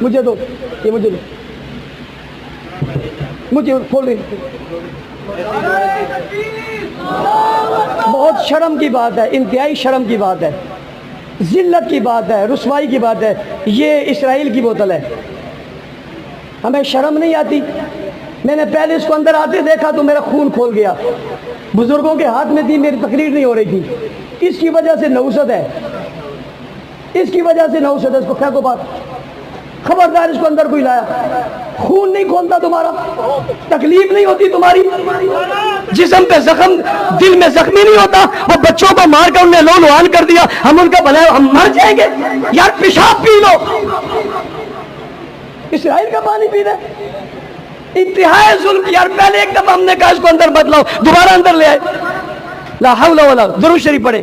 مجھے دو، یہ مجھے دو، مجھے کھول دیں۔ بہت شرم کی بات ہے، انتہائی شرم کی بات ہے، ذلت کی بات ہے، رسوائی کی بات ہے۔ یہ اسرائیل کی بوتل ہے، ہمیں شرم نہیں آتی؟ میں نے پہلے اس کو اندر آتے دیکھا تو میرا خون کھول گیا، بزرگوں کے ہاتھ میں تھی، میری تقریر نہیں ہو رہی تھی۔ اس کی وجہ سے نحوست ہے، اس کی وجہ سے نحوست ہے۔ اس کو پھینکو بات، خبردار اس کو اندر کوئی لایا۔ خون نہیں کھولتا تمہارا، تکلیف نہیں ہوتی تمہاری، جسم پہ زخم، دل میں زخمی نہیں ہوتا؟ وہ بچوں کو مار کر انہیں لو لوہان کر دیا، ہم ان کا بھلا ہم مر جائیں گے؟ یار پیشاب پی لو، اسرائیل کا پانی پی رہے، انتہائی ظلم۔ یار پہلے ایک دفعہ ہم نے کہا اس کو اندر بدلاؤ، دوبارہ اندر لے آئے۔ لا حول ولا، درود شریف پڑھے۔